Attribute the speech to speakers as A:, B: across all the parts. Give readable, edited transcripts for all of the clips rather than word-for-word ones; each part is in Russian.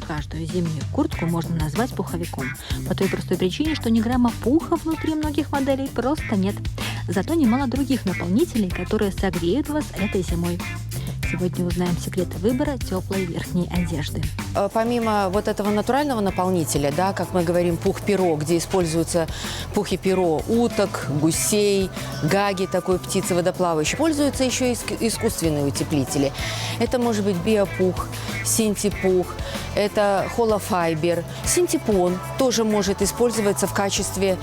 A: каждую зимнюю куртку можно назвать пуховиком. По той простой причине, что ни грамма пуха внутри многих моделей просто нет. Зато немало других наполнителей, которые согреют вас этой зимой. Сегодня узнаем секреты выбора теплой верхней одежды.
B: Помимо вот этого натурального наполнителя, да, как мы говорим, пух-перо, где используются пух и перо уток, гусей, гаги, такой птицы водоплавающей, пользуются еще и искусственные утеплители. Это может быть биопух, синтепух, это холофайбер. Синтепон тоже может использоваться в качестве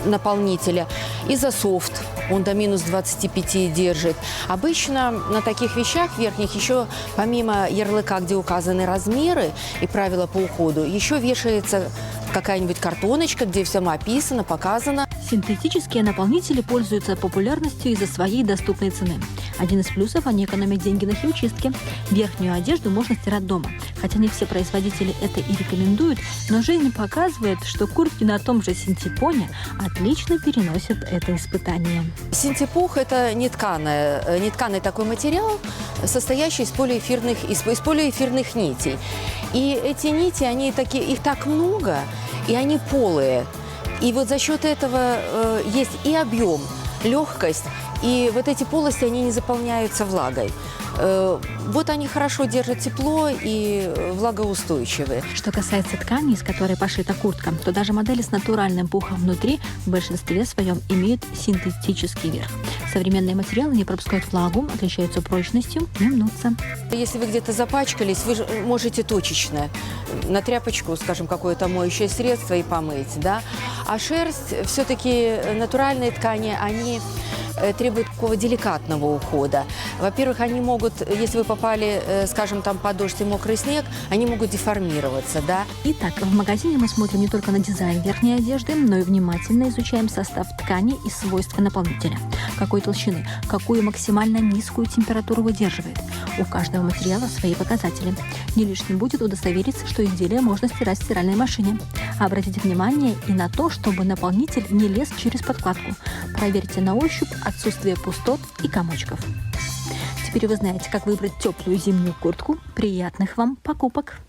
B: наполнителя. Изософт, он до минус 25 держит. Обычно на таких вещах верхних еще, помимо ярлыка, где указаны размеры и правила по уходу, еще вешается какая-нибудь картоночка, где все описано, показано.
A: Синтетические наполнители пользуются популярностью из-за своей доступной цены. Один из плюсов – они экономят деньги на химчистке. Верхнюю одежду можно стирать дома. Хотя не все производители это и рекомендуют, но жизнь показывает, что куртки на том же синтепоне отлично переносят это испытание.
B: Синтепух – это нетканый такой материал, состоящий из полиэфирных нитей. И эти нити, их так много, и они полые. И вот за счет этого есть и объем, легкость, и вот эти полости, они не заполняются влагой. Вот они хорошо держат тепло и влагоустойчивые.
A: Что касается ткани, из которой пошита куртка, то даже модели с натуральным пухом внутри в большинстве своем имеют синтетический верх. Современные материалы не пропускают влагу, отличаются прочностью, не мнутся.
B: Если вы где-то запачкались, вы можете точечно на тряпочку, скажем, какое-то моющее средство и помыть, да? А шерсть, все-таки натуральные ткани, они требуют такого деликатного ухода. Во-первых, они могут, если вы попали, скажем, там под дождь и мокрый снег, они могут деформироваться, да.
A: Итак, в магазине мы смотрим не только на дизайн верхней одежды, но и внимательно изучаем состав ткани и свойства наполнителя. Какой толщины, какую максимально низкую температуру выдерживает. У каждого материала свои показатели. Не лишним будет удостовериться, что изделие можно стирать в стиральной машине. Обратите внимание и на то, чтобы наполнитель не лез через подкладку. Проверьте на ощупь отсутствие пустот и комочков. Теперь вы знаете, как выбрать теплую зимнюю куртку. Приятных вам покупок!